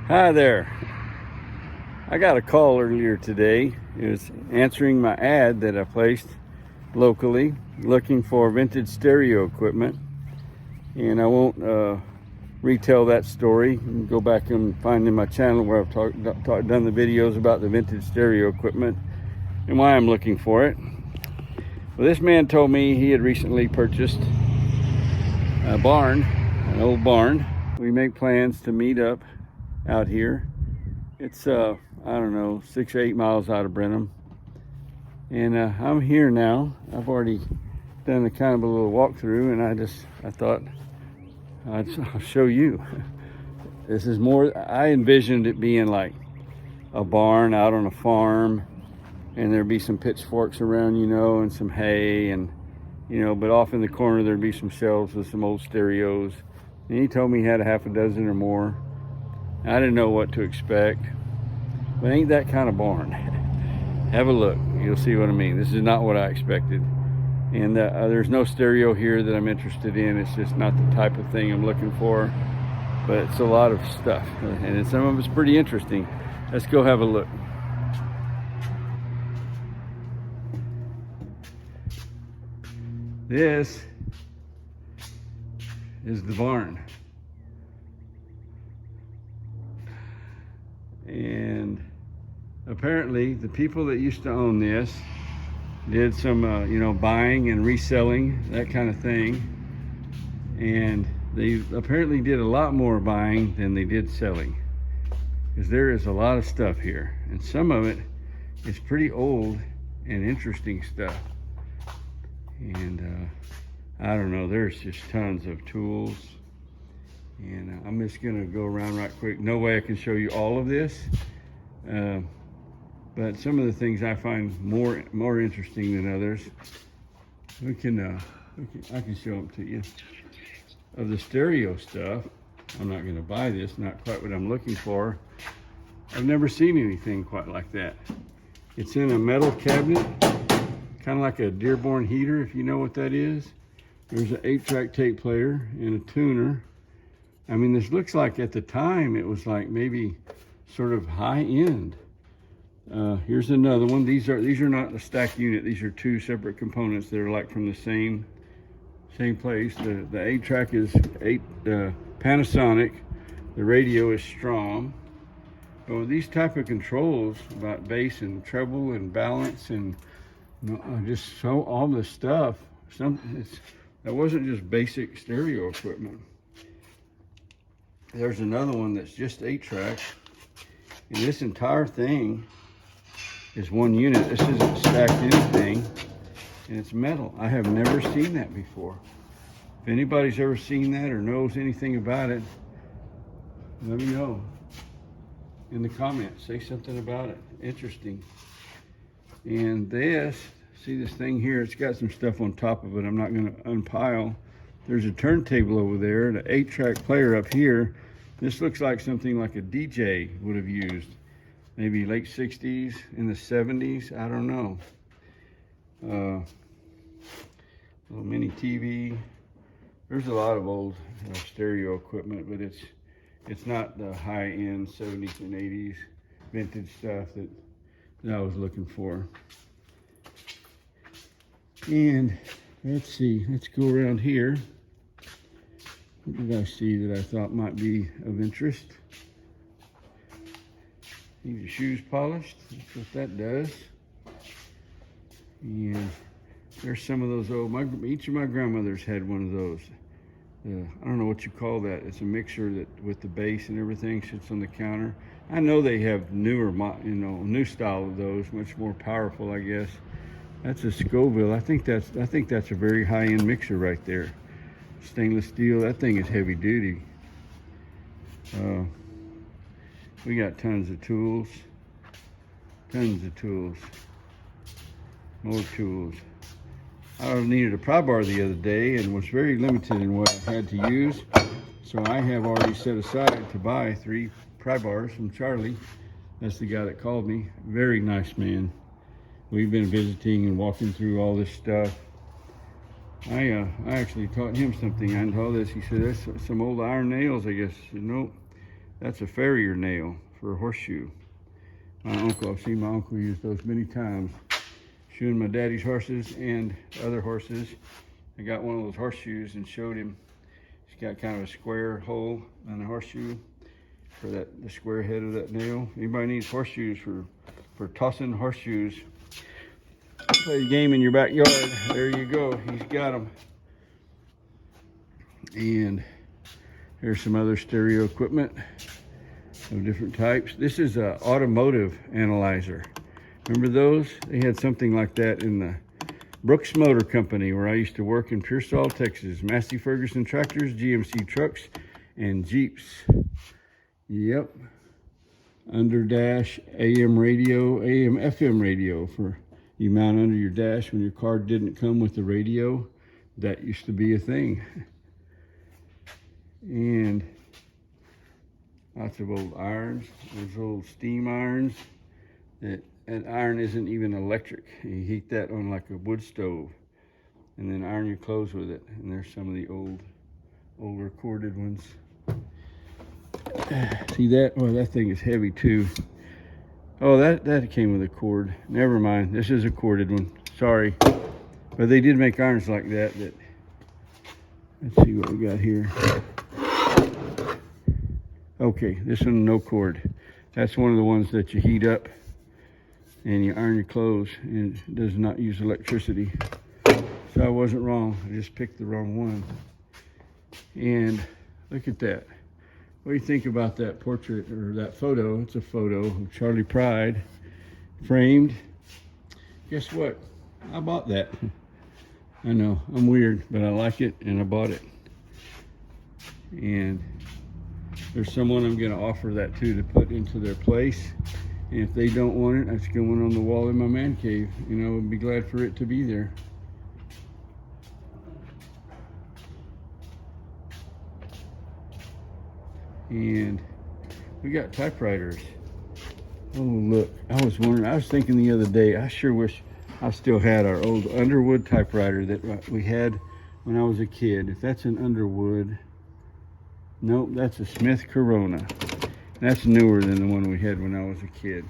Hi there. I got a call earlier today. It was answering my ad that I placed locally looking for vintage stereo equipment. And I won't retell that story. You can go back and find in my channel where I've done the videos about the vintage stereo equipment and why I'm looking for it. Well, this man told me he had recently purchased a barn, an old barn. We make plans to meet up out here. It's I don't know, 6 or 8 miles out of Brenham, and I'm here now. I've already done a kind of a little walkthrough, and I thought I'll show you. This is more, I envisioned it being like a barn out on a farm, and there'd be some pitchforks around, and some hay, and but off in the corner there'd be some shelves with some old stereos. And he told me he had a half a dozen or more. I didn't know what to expect, but ain't that kind of barn. Have a look, you'll see what I mean. This is not what I expected. And there's no stereo here that I'm interested in. It's just not the type of thing I'm looking for, but it's a lot of stuff, and some of it's pretty interesting. Let's go have a look. This is the barn. And apparently the people that used to own this did some buying and reselling, that kind of thing, and they apparently did a lot more buying than they did selling, because there is a lot of stuff here, and some of it is pretty old and interesting stuff. And I don't know, there's just tons of tools. And I'm just gonna go around right quick. No way I can show you all of this, but some of the things I find more interesting than others. I can show them to you. Of the stereo stuff, I'm not gonna buy this, not quite what I'm looking for. I've never seen anything quite like that. It's in a metal cabinet, kind of like a Dearborn heater, if you know what that is. There's an 8-track tape player and a tuner. I mean, this looks like at the time it was like maybe sort of high end. Here's another one. These are not a stacked unit. These are two separate components that are like from the same place. The 8-track is Panasonic. The radio is Strom. So these type of controls about bass and treble and balance and just so all this stuff. That wasn't just basic stereo equipment. There's another one that's just 8-track, and this entire thing is one unit. This isn't stacked anything, and it's metal. I have never seen that before. If anybody's ever seen that or knows anything about it, let me know in the comments. Say something about it. Interesting. And see this thing here, it's got some stuff on top of it I'm not going to unpile. There's a turntable over there, the 8-track player up here. This looks like something like a DJ would have used. Maybe late 60s, in the 70s, I don't know. Little mini TV. There's a lot of old stereo equipment, but it's not the high-end 70s and 80s vintage stuff that I was looking for. And let's see, let's go around here. What did I see that I thought might be of interest? These are shoes polished. That's what that does. And there's some of those old, each of my grandmothers had one of those. I don't know what you call that. It's a mixer that with the bass and everything sits on the counter. I know they have new style of those, much more powerful, I guess. That's a Scoville. I think that's a very high-end mixer right there. Stainless steel. That thing is heavy duty. We got tons of tools. More tools. I needed a pry bar the other day and was very limited in what I had to use. So I have already set aside to buy 3 pry bars from Charlie. That's the guy that called me. Very nice man. We've been visiting and walking through all this stuff. I actually taught him something. I told this. He said, "That's some old iron nails, I guess." I said, "Nope, That's a farrier nail for a horseshoe. I've seen my uncle use those many times, shoeing my daddy's horses and other horses. I got one of those horseshoes and showed him. It's got kind of a square hole in the horseshoe for the square head of that nail. Anybody needs horseshoes for tossing horseshoes, play a game in your backyard, there you go, he's got them. And here's some other stereo equipment of different types. This is an automotive analyzer. Remember those? They had something like that in the Brooks Motor Company where I used to work in Pearsall, Texas. Massey Ferguson tractors, GMC trucks, and Jeeps. Yep. Under dash AM radio, AM FM radio for you mount under your dash when your car didn't come with the radio. That used to be a thing. And lots of old irons, those old steam irons. That iron isn't even electric. You heat that on like a wood stove and then iron your clothes with it. And there's some of the older corded ones. See that? Oh, that thing is heavy too. Oh, that came with a cord. Never mind. This is a corded one. Sorry. But they did make irons like that. Let's see what we got here. Okay, this one, no cord. That's one of the ones that you heat up and you iron your clothes, and it does not use electricity. So I wasn't wrong. I just picked the wrong one. And look at that. What do you think about that portrait or that photo? It's a photo of Charlie Pride framed. Guess what? I bought that. I know, I'm weird, but I like it and I bought it. And there's someone I'm going to offer that to put into their place. And if they don't want it, that's going on the wall in my man cave. You know, I'd be glad for it to be there. And we got typewriters. Oh, look, I was thinking the other day, I sure wish I still had our old Underwood typewriter that we had when I was a kid. If that's an Underwood, nope, that's a Smith Corona. That's newer than the one we had when I was a kid.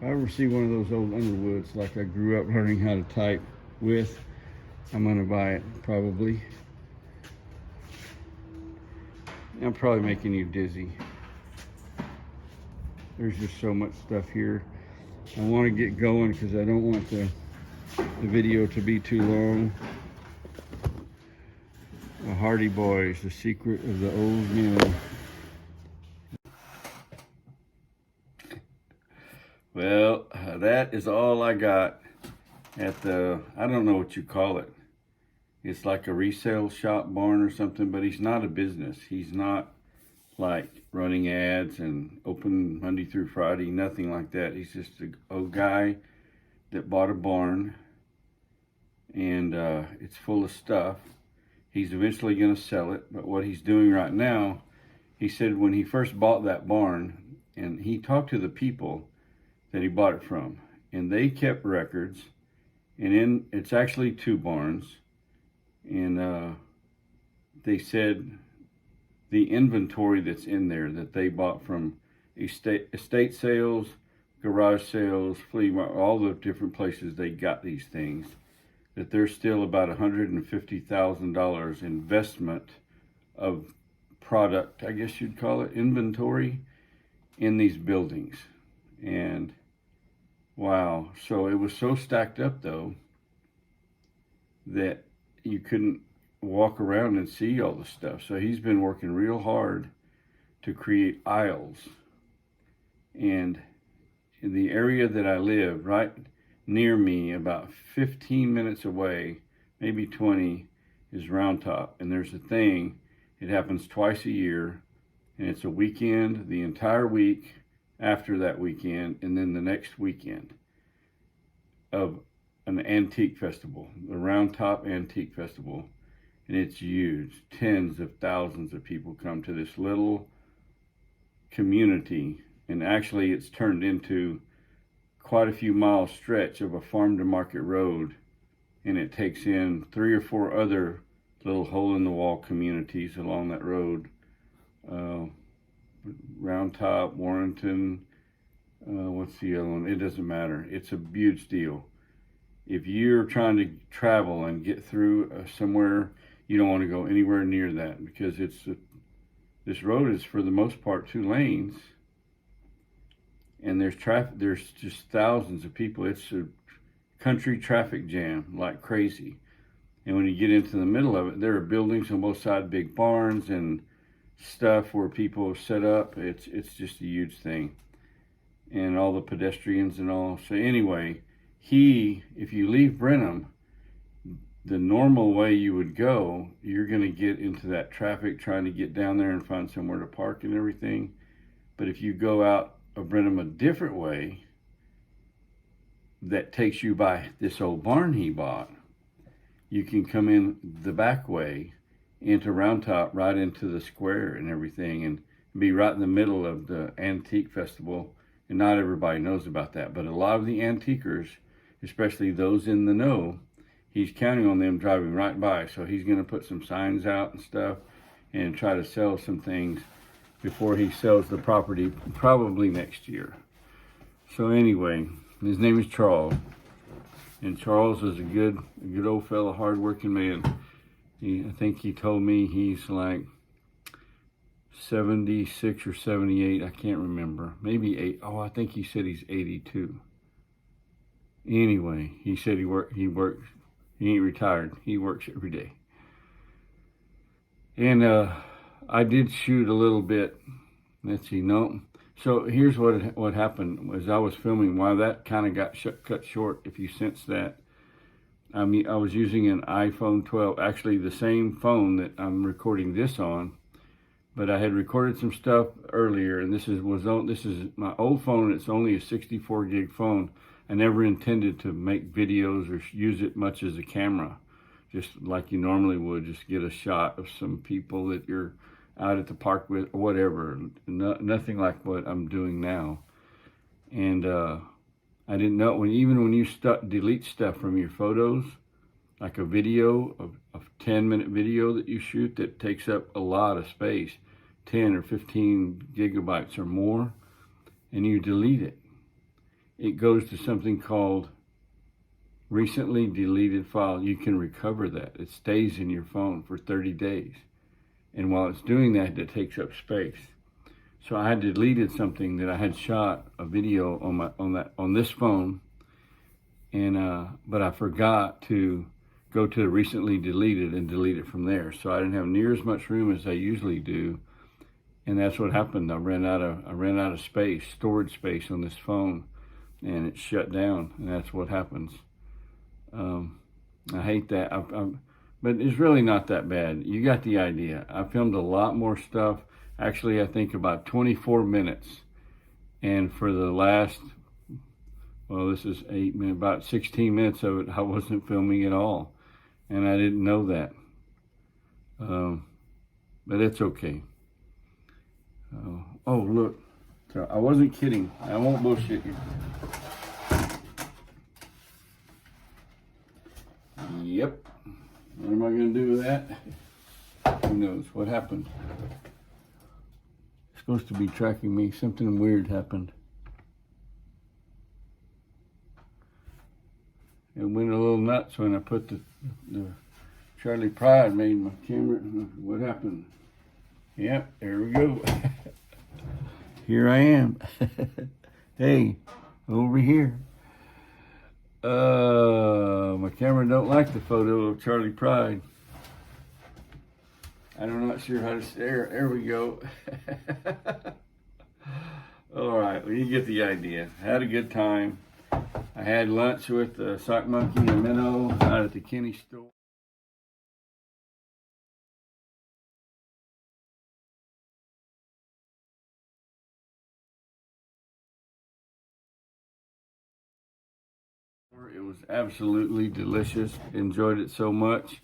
If I ever see one of those old Underwoods like I grew up learning how to type with, I'm gonna buy it, probably. I'm probably making you dizzy. There's just so much stuff here. I want to get going because I don't want the video to be too long. The Hardy Boys, the secret of the old mill. Well, that is all I got at the, I don't know what you call it. It's like a resale shop barn or something, but he's not a business. He's not like running ads and open Monday through Friday, nothing like that. He's just a guy that bought a barn and it's full of stuff. He's eventually going to sell it, but what he's doing right now, he said when he first bought that barn, and he talked to the people that he bought it from, and they kept records, and it's actually 2 barns. And they said the inventory that's in there that they bought from estate sales, garage sales, flea market, all the different places they got these things, that there's still about $150,000 investment of product, I guess you'd call it, inventory in these buildings. And wow, so it was so stacked up though that you couldn't walk around and see all the stuff. So he's been working real hard to create aisles. And in the area that I live, right near me, about 15 minutes away, maybe 20, is Round Top. And there's a thing, it happens twice a year, and it's a weekend, the entire week after that weekend, and then the next weekend of an antique festival, the Round Top Antique Festival. And it's huge. Tens of thousands of people come to this little community, and actually it's turned into quite a few mile stretch of a farm to market road, and it takes in 3 or 4 other little hole in the wall communities along that road. Round Top, Warrenton, what's the other one? It doesn't matter. It's a huge deal. If you're trying to travel and get through somewhere, you don't want to go anywhere near that, because this road is for the most part 2 lanes, and there's traffic. There's just thousands of people. It's a country traffic jam like crazy. And when you get into the middle of it, there are buildings on both sides, big barns and stuff where people set up. It's just a huge thing, and all the pedestrians and all. So anyway, if you leave Brenham, the normal way you would go, you're going to get into that traffic trying to get down there and find somewhere to park and everything. But if you go out of Brenham a different way, that takes you by this old barn he bought, you can come in the back way into Round Top, right into the square and everything, and be right in the middle of the antique festival. And not everybody knows about that, but a lot of the antiquers, especially those in the know, he's counting on them driving right by. So he's going to put some signs out and stuff and try to sell some things before he sells the property, probably next year. So anyway, his name is Charles. And Charles is a good old fella, hard-working man. I think he told me he's like 76 or 78. I can't remember. Maybe 8. Oh, I think he said he's 82. Anyway, he said he works. He ain't retired. He works every day. And I did shoot a little bit. Let's see, no. So here's what happened. As I was filming, while that kind of got cut short, if you sense that, I was using an iPhone 12, actually the same phone that I'm recording this on, but I had recorded some stuff earlier, and this is my old phone. It's only a 64 gig phone. I never intended to make videos or use it much as a camera, just like you normally would, just get a shot of some people that you're out at the park with or whatever. Nothing like what I'm doing now. And I didn't know, even when you delete stuff from your photos, like a video, a 10-minute video that you shoot that takes up a lot of space, 10 or 15 gigabytes or more, and you delete it, it goes to something called recently deleted file. You can recover that. It stays in your phone for 30 days. And while it's doing that, it takes up space. So I had deleted something that I had shot a video on this phone, and but I forgot to go to recently deleted and delete it from there. So I didn't have near as much room as I usually do, and that's what happened. I ran out of space, storage space on this phone, and it shut down, and that's what happens. I hate that. But it's really not that bad. You got the idea. I filmed a lot more stuff. Actually, I think about 24 minutes. And for the last, well, this is 8 minutes, about 16 minutes of it, I wasn't filming at all. And I didn't know that. But it's okay. Oh, look. So I wasn't kidding. I won't bullshit you. Yep. What am I going to do with that? Who knows what happened? It's supposed to be tracking me. Something weird happened. It went a little nuts when I put the Charlie Pride made my camera. What happened? Yep, there we go. Here I am. Hey, over here. My camera don't like the photo of Charlie Pride. I'm not sure how to stare. There we go. All right, well, you get the idea. I had a good time. I had lunch with Sock Monkey and Minnow out at the Kenny store. It was absolutely delicious. Enjoyed it so much.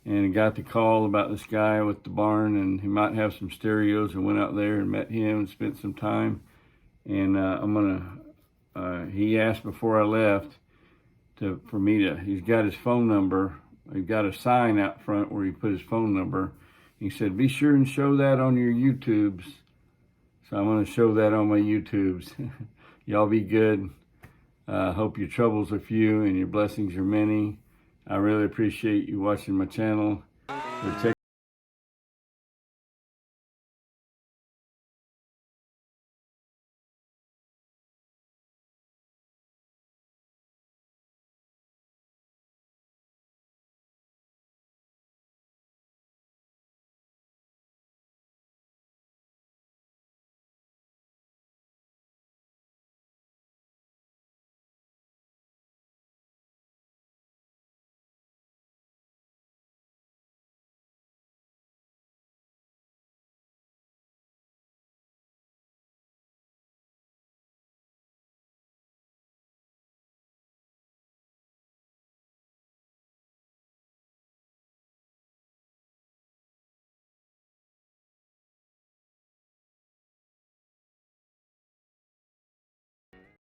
And got the call about this guy with the barn, and he might have some stereos, and went out there and met him and spent some time. And he asked before I left for me to, he's got his phone number. He's got a sign out front where he put his phone number. He said, be sure and show that on your YouTubes. So So I'm going to show that on my YouTubes. Y'all be good. Hope your troubles are few and your blessings are many. I really appreciate you watching my channel. For